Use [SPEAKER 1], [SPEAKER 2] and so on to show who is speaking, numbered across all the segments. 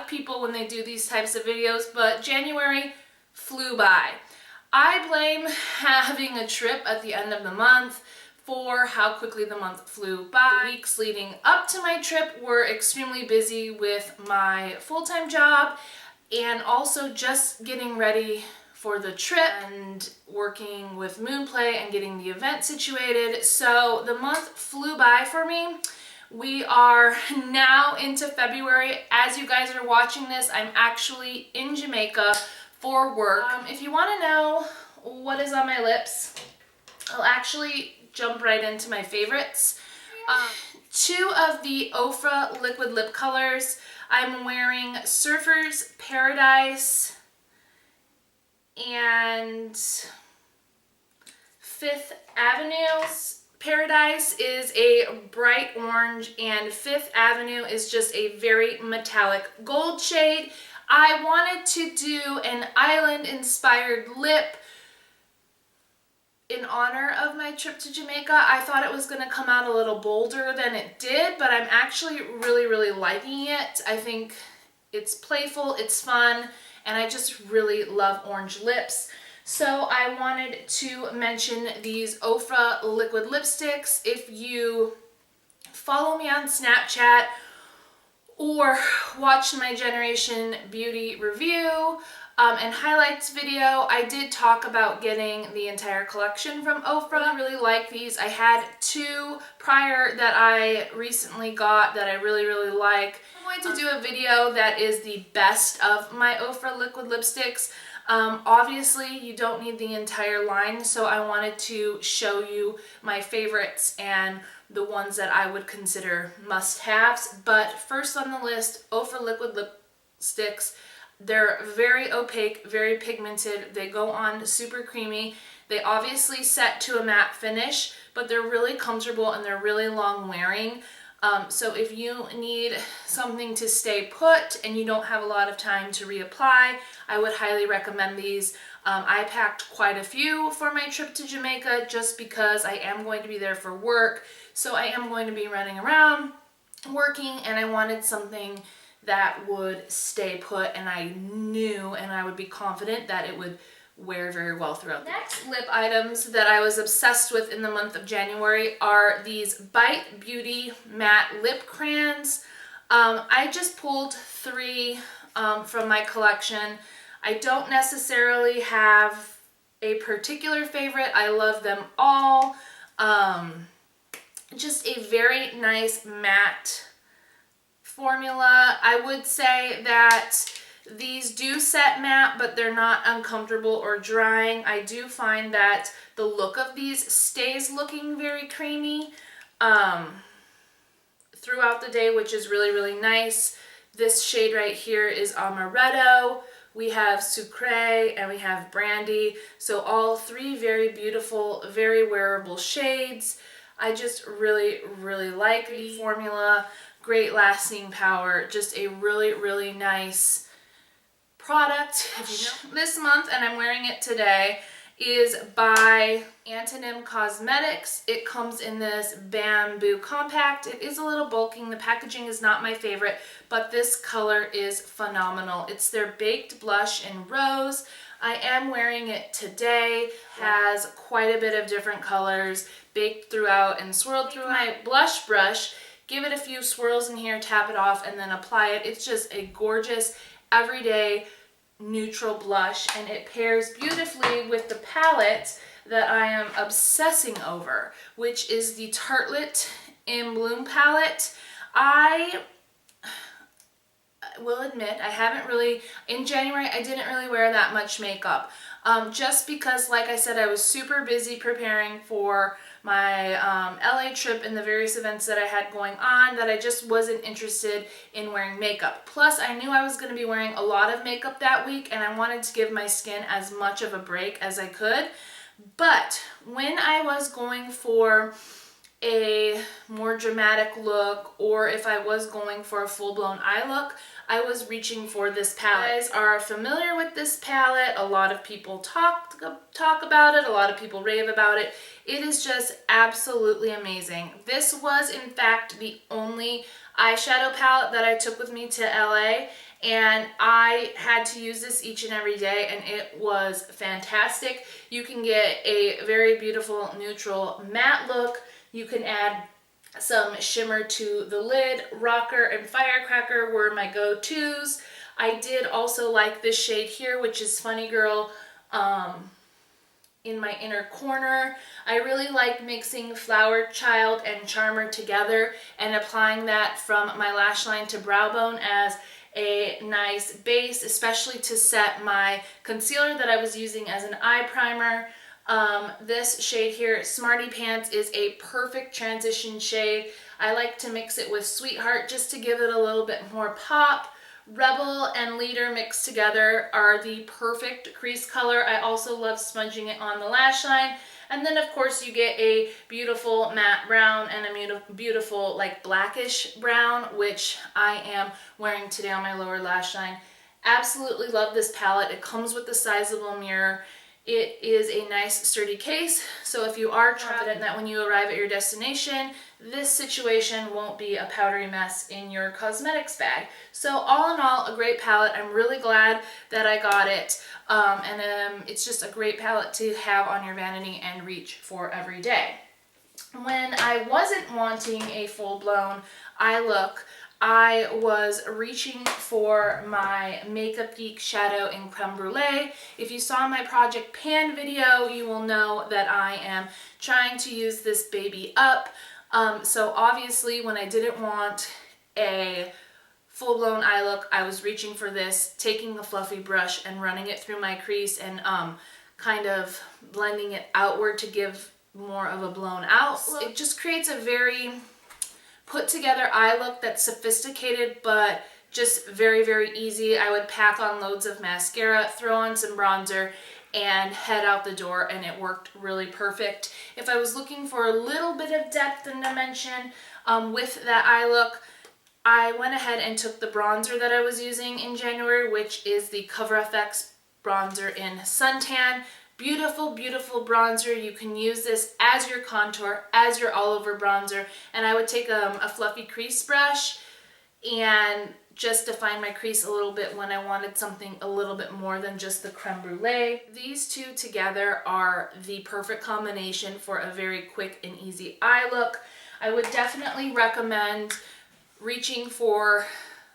[SPEAKER 1] of people when they do these types of videos, but January flew by. I blame having a trip at the end of the month for how quickly the month flew by. The weeks leading up to my trip were extremely busy with my full-time job and also just getting ready for the trip and working with Moonplay and getting the event situated. So the month flew by for me. We are now into February. As you guys are watching this, I'm actually in Jamaica for work. If you want to know what is on my lips, I'll actually jump right into my favorites. Two of the Ofra liquid lip colors. I'm wearing Surfer's Paradise and Fifth Avenue's Paradise is a bright orange and Fifth Avenue is just a very metallic gold shade. I wanted to do an island inspired lip in honor of my trip to Jamaica. I thought it was going to come out a little bolder than it did, but I'm actually really liking it. I think it's playful, it's fun, and I just really love orange lips. So I wanted to mention these Ofra liquid lipsticks. If you follow me on Snapchat or watch my Generation Beauty review and highlights video, I did talk about getting the entire collection from Ofra. I really like these. I had two prior that I recently got that I really like. I'm going to do a video that is the best of my Ofra liquid lipsticks. Obviously you don't need the entire line, so I wanted to show you my favorites and the ones that I would consider must-haves. But first on the list, Ofra liquid lipsticks. They're very opaque, very pigmented. They go on super creamy. They obviously set to a matte finish, but they're really comfortable and they're really long wearing. So if you need something to stay put and you don't have a lot of time to reapply, I would highly recommend these. I packed quite a few for my trip to Jamaica just because I am going to be there for work. So I am going to be running around working and I wanted something that would stay put and I knew and I would be confident that it would wear very well throughout the day. Next lip items that I was obsessed with in the month of January are these Bite Beauty matte lip crayons. I just pulled three from my collection. I don't necessarily have a particular favorite. I love them all. Just a very nice matte formula. I would say that these do set matte, but they're not uncomfortable or drying. I do find that the look of these stays looking very creamy throughout the day, which is really nice. This shade right here is Amaretto. We have Sucre and we have Brandy. So all three very beautiful, very wearable shades. I just really like the formula. Great lasting power. Just a really nice product. This month, and I'm wearing it today, is by Antonym Cosmetics. It comes in this bamboo compact. It is a little bulking. The packaging is not my favorite, but this color is phenomenal. It's their baked blush in rose. I am wearing it today. Has quite a bit of different colors baked throughout and swirled through my blush brush. Give it a few swirls in here, tap it off, and then apply it. It's just a gorgeous, everyday, neutral blush, and it pairs beautifully with the palette that I am obsessing over, which is the Tartelette in Bloom palette. I will admit, I haven't really, in January, I didn't really wear that much makeup. Just because, like I said, I was super busy preparing for my LA trip and the various events that I had going on that I just wasn't interested in wearing makeup. Plus, I knew I was going to be wearing a lot of makeup that week and I wanted to give my skin as much of a break as I could. But when I was going for a more dramatic look, or if I was going for a full-blown eye look, I was reaching for this palette. You guys are familiar with this palette. A lot of people talk about it. A lot of people rave about it. It is just absolutely amazing. This was, in fact, the only eyeshadow palette that I took with me to LA, and I had to use this each and every day, and it was fantastic. You can get a very beautiful neutral matte look. You can add some shimmer to the lid. Rocker and Firecracker were my go-tos. I did also like this shade here, which is Funny Girl, in my inner corner. I really like mixing Flower Child and Charmer together and applying that from my lash line to brow bone as a nice base, especially to set my concealer that I was using as an eye primer. This shade here, Smarty Pants, is a perfect transition shade. I like to mix it with Sweetheart just to give it a little bit more pop. Rebel and Leader mixed together are the perfect crease color. I also love smudging it on the lash line. And then of course you get a beautiful matte brown and a beautiful like blackish brown, which I am wearing today on my lower lash line. Absolutely love this palette. It comes with a sizable mirror. It is a nice sturdy case, so if you are confident that when you arrive at your destination, this situation won't be a powdery mess in your cosmetics bag. So all in all, a great palette. I'm really glad that I got it, and it's just a great palette to have on your vanity and reach for every day. When I wasn't wanting a full-blown eye look, I was reaching for my Makeup Geek Shadow in Creme Brulee. If you saw my Project Pan video, you will know that I am trying to use this baby up. So obviously when I didn't want a full-blown eye look, I was reaching for this, taking the fluffy brush and running it through my crease and kind of blending it outward to give more of a blown out look. It just creates a very put together eye look that's sophisticated but just very, very easy. I would pack on loads of mascara, throw on some bronzer, and head out the door, and it worked really perfect. If I was looking for a little bit of depth and dimension with that eye look, I went ahead and took the bronzer that I was using in January, which is the Cover FX bronzer in Suntan. Beautiful, beautiful bronzer. You can use this as your contour, as your all-over bronzer. And I would take a fluffy crease brush and just define my crease a little bit when I wanted something a little bit more than just the creme brulee. These two together are the perfect combination for a very quick and easy eye look. I would definitely recommend reaching for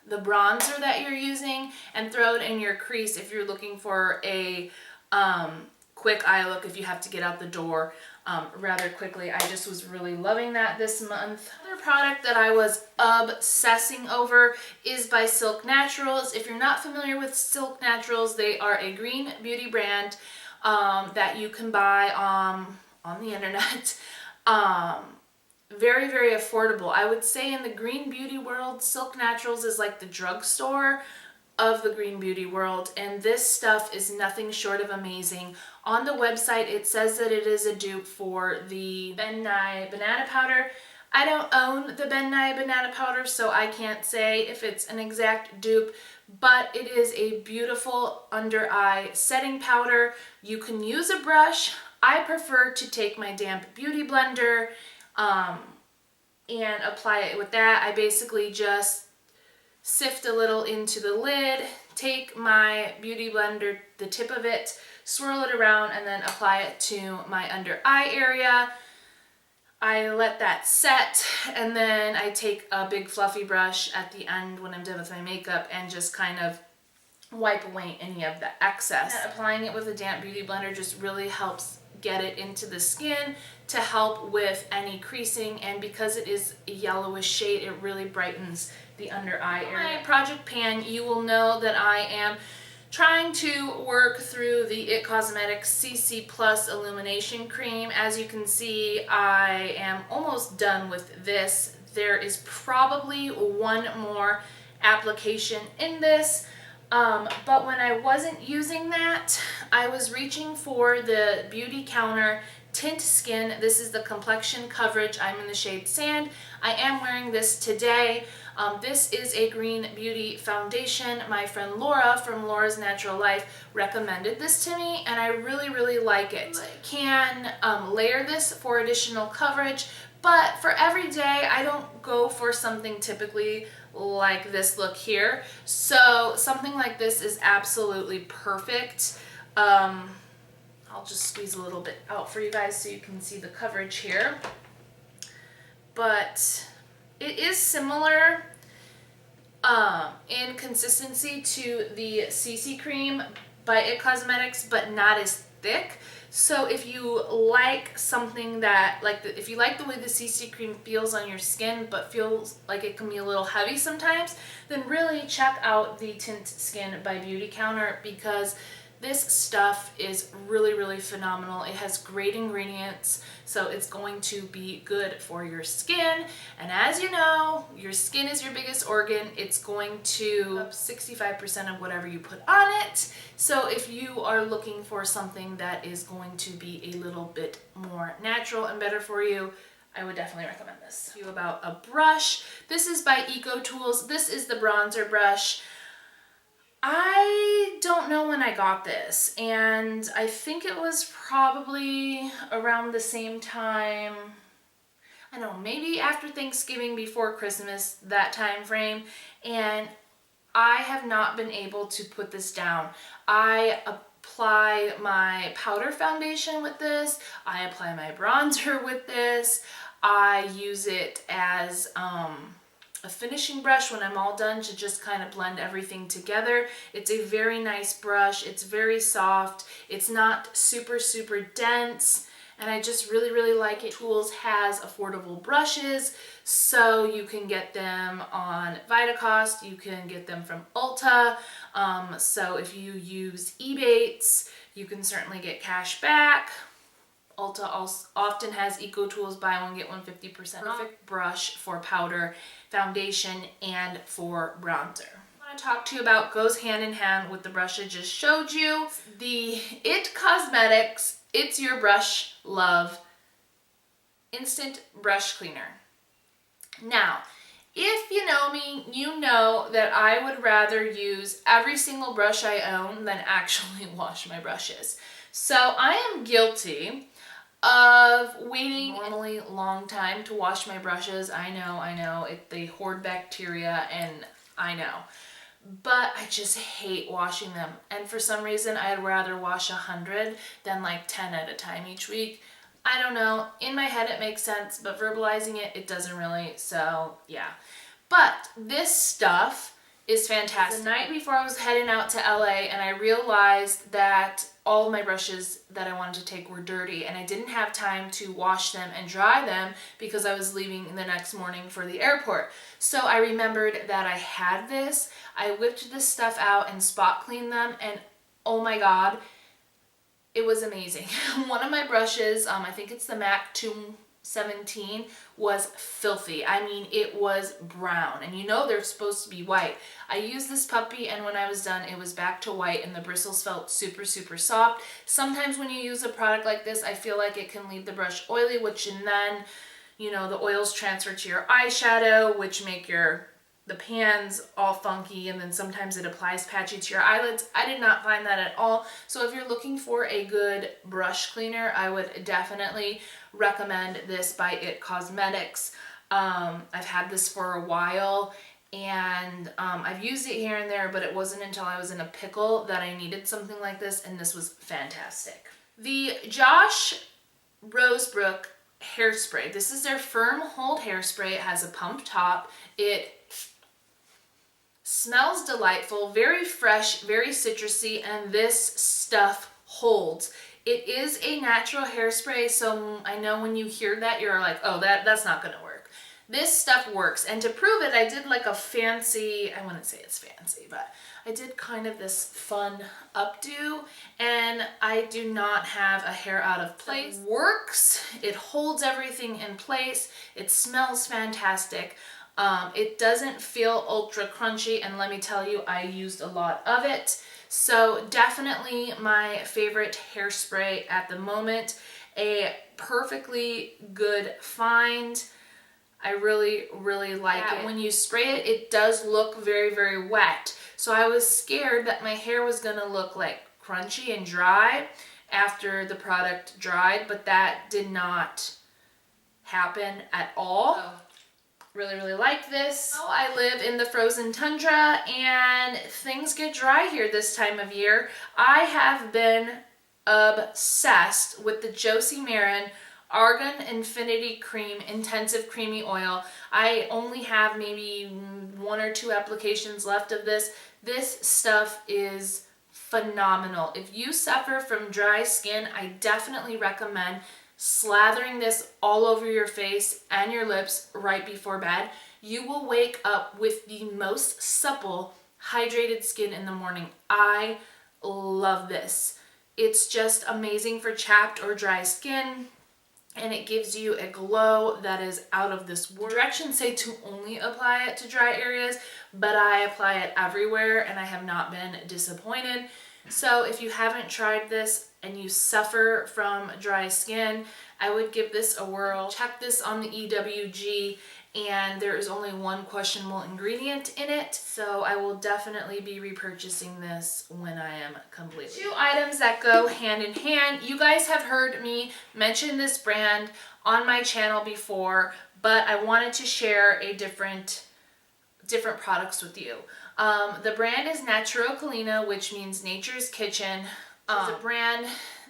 [SPEAKER 1] the bronzer that you're using and throw it in your crease if you're looking for a quick eye look if you have to get out the door rather quickly. I just was really loving that this month. Another product that I was obsessing over is by Silk Naturals. If you're not familiar with Silk Naturals, they are a green beauty brand that you can buy on the internet. Very, very affordable. I would say in the green beauty world, Silk Naturals is like the drugstore of the green beauty world, and this stuff is nothing short of amazing. On the website it says that it is a dupe for the Ben Nye banana powder. I don't own the Ben Nye banana powder, so I can't say if it's an exact dupe, but it is a beautiful under eye setting powder. You can use a brush. I prefer to take my damp beauty blender and apply it with that. I basically just sift a little into the lid, take my beauty blender, the tip of it, swirl it around, and then apply it to my under eye area. I let that set, and then I take a big fluffy brush at the end when I'm done with my makeup and just kind of wipe away any of the excess. And applying it with a damp beauty blender just really helps get it into the skin to help with any creasing, and because it is a yellowish shade, it really brightens the under eye area. My Project Pan, you will know that I am trying to work through the IT Cosmetics CC Plus Illumination Cream. As you can see, I am almost done with this. There is probably one more application in this, but when I wasn't using that, I was reaching for the BeautyCounter Tint Skin. This is the complexion coverage. I'm in the shade Sand. I am wearing this today. This is a green beauty foundation. My friend Laura from Laura's Natural Life recommended this to me, and I really, really like it. I can layer this for additional coverage, but for every day, I don't go for something typically like this look here. So something like this is absolutely perfect. I'll just squeeze a little bit out for you guys so you can see the coverage here. But it is similar in consistency to the CC cream by IT Cosmetics, but not as thick. So if you like something that, if you like the way the CC cream feels on your skin, but feels like it can be a little heavy sometimes, then really check out the Tint Skin by BeautyCounter, because this stuff is really, really phenomenal. It has great ingredients, so it's going to be good for your skin. And as you know, your skin is your biggest organ. It's going to up 65% of whatever you put on it. So if you are looking for something that is going to be a little bit more natural and better for you, I would definitely recommend this. About a brush. This is by Eco Tools. This is the bronzer brush. I don't know when I got this, and I think it was probably around the same time, I don't know, maybe after Thanksgiving, before Christmas, that time frame, and I have not been able to put this down. I apply my powder foundation with this, I apply my bronzer with this, I use it as a finishing brush when I'm all done to just kind of blend everything together. It's a very nice brush. It's very soft. It's not super, super dense. And I just really, really like it. Tools has affordable brushes, so you can get them on Vitacost. You can get them from Ulta. So if you use Ebates, you can certainly get cash back. Ulta also often has Eco Tools buy one get one 50% off. Perfect brush for powder, foundation, and for bronzer. What I want to talk to you about goes hand in hand with the brush I just showed you. The IT Cosmetics It's Your Brush Love Instant Brush Cleaner. Now, if you know me, you know that I would rather use every single brush I own than actually wash my brushes. So I am guilty of waiting a normally long time to wash my brushes. I know, they hoard bacteria, and I know. But I just hate washing them. And for some reason, I'd rather wash 100 than like 10 at a time each week. I don't know. In my head, it makes sense, but verbalizing it, it doesn't really. So yeah. But this stuff is fantastic. The night before I was heading out to LA, and I realized that all of my brushes that I wanted to take were dirty, and I didn't have time to wash them and dry them because I was leaving the next morning for the airport. So I remembered that I had this. I whipped this stuff out and spot cleaned them, and oh my god, it was amazing. One of my brushes, I think it's the MAC 217, was filthy. I mean, it was brown, and you know they're supposed to be white. I used this puppy, and when I was done, it was back to white, and the bristles felt super, super soft. Sometimes when you use a product like this, I feel like it can leave the brush oily, which, and then, you know, the oils transfer to your eyeshadow, which make the pans all funky, and then sometimes it applies patchy to your eyelids. I did not find that at all. So if you're looking for a good brush cleaner, I would definitely recommend this by IT Cosmetics. I've had this for a while, and I've used it here and there, but it wasn't until I was in a pickle that I needed something like this, and this was fantastic. The Josh Rosebrook Hairspray. This is their Firm Hold Hairspray. It has a pump top. It smells delightful, very fresh, very citrusy, and this stuff holds. It is a natural hairspray, so I know when you hear that, you're like, oh, that's not gonna work. This stuff works, and to prove it, I did like a fancy, I wouldn't say it's fancy, but I did kind of this fun updo, and I do not have a hair out of place. It works, it holds everything in place, it smells fantastic. It doesn't feel ultra crunchy, and let me tell you, I used a lot of it. So definitely my favorite hairspray at the moment. A perfectly good find. I really, really like it. When you spray it, it does look very, very wet. So I was scared that my hair was gonna look like crunchy and dry after the product dried, but that did not happen at all. Really, really like this. Oh, I live in the frozen tundra and things get dry here this time of year. I have been obsessed with the Josie Maran Argan Infinity Cream Intensive Creamy Oil. I only have maybe 1 or 2 applications left of this. This stuff is phenomenal. If you suffer from dry skin, I definitely recommend slathering this all over your face and your lips right before bed. You will wake up with the most supple, hydrated skin in the morning. I love this. It's just amazing for chapped or dry skin, and it gives you a glow that is out of this world. Directions say to only apply it to dry areas, but I apply it everywhere and I have not been disappointed. So if you haven't tried this and you suffer from dry skin, I would give this a whirl. Check this on the EWG, and there is only 1 questionable ingredient in it, so I will definitely be repurchasing this when I am complete. 2 items that go hand in hand. You guys have heard me mention this brand on my channel before, but I wanted to share a different products with you. The brand is Natura Culina, which means Nature's Kitchen. It's a brand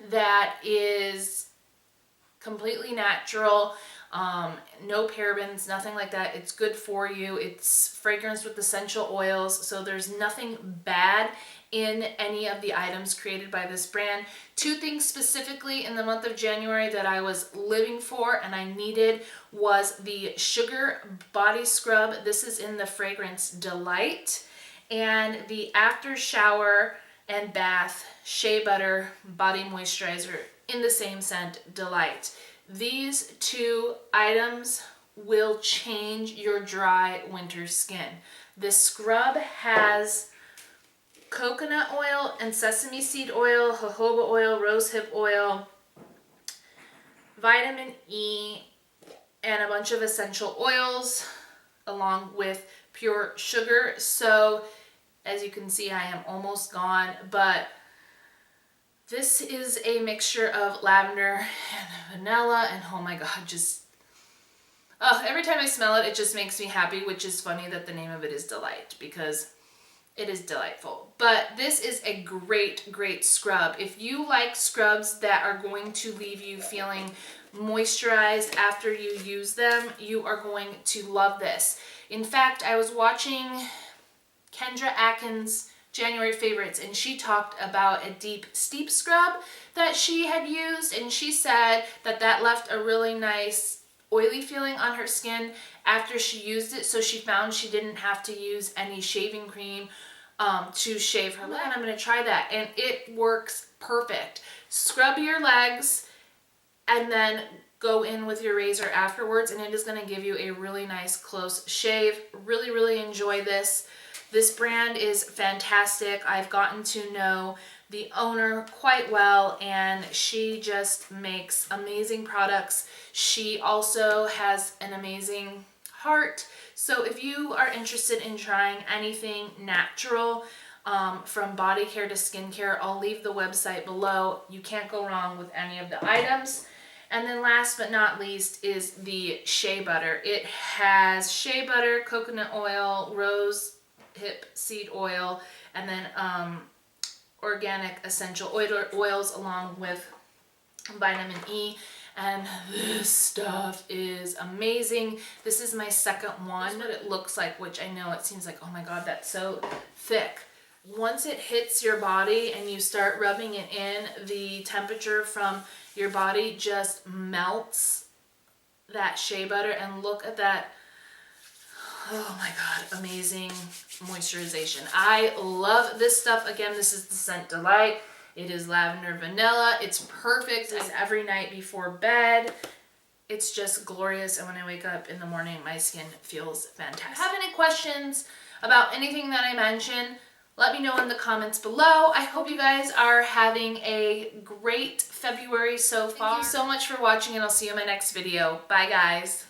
[SPEAKER 1] that is completely natural, no parabens, nothing like that. It's good for you. It's fragrance with essential oils, so there's nothing bad in any of the items created by this brand. 2 things specifically in the month of January that I was living for and I needed was the Sugar Body Scrub. This is in the fragrance Delight, and the After Shower and Bath Shea Butter Body Moisturizer in the same scent, Delight. These 2 items will change your dry winter skin. This scrub has coconut oil and sesame seed oil, jojoba oil, rosehip oil, vitamin E, and a bunch of essential oils along with pure sugar. So as you can see, I am almost gone, but this is a mixture of lavender and vanilla, and oh my god, just every time I smell it, it just makes me happy, which is funny that the name of it is Delight because it is delightful. But this is a great scrub. If you like scrubs that are going to leave you feeling moisturized after you use them, you are going to love this. In fact, I was watching Kendra Atkins' January favorites, and she talked about a deep steep scrub that she had used, and she said that that left a really nice oily feeling on her skin after she used it, so she found she didn't have to use any shaving cream to shave her leg. And I'm going to try that, and it works perfect. Scrub your legs and then go in with your razor afterwards, and it is going to give you a really nice close shave. Really enjoy this. This brand is fantastic. I've gotten to know the owner quite well, and she just makes amazing products. She also has an amazing heart. So if you are interested in trying anything natural, from Bodycare to skincare, I'll leave the website below. You can't go wrong with any of the items. And then last but not least is the Shea Butter. It has shea butter, coconut oil, rose hip seed oil, and then organic essential oils along with vitamin E, and this stuff is amazing. This is my second one. This is what it looks like, which I know it seems like, oh my god, that's so thick. Once it hits your body and you start rubbing it in, the temperature from your body just melts that shea butter, and look at that. Oh my god, amazing moisturization. I love this stuff. Again, this is the scent Delight. It is lavender vanilla. It's perfect. It's every night before bed. It's just glorious, and when I wake up in the morning, my skin feels fantastic. If you have any questions about anything that I mentioned, let me know in the comments below. I hope you guys are having a great February so far. Thank you so much for watching, and I'll see you in my next video. Bye, guys.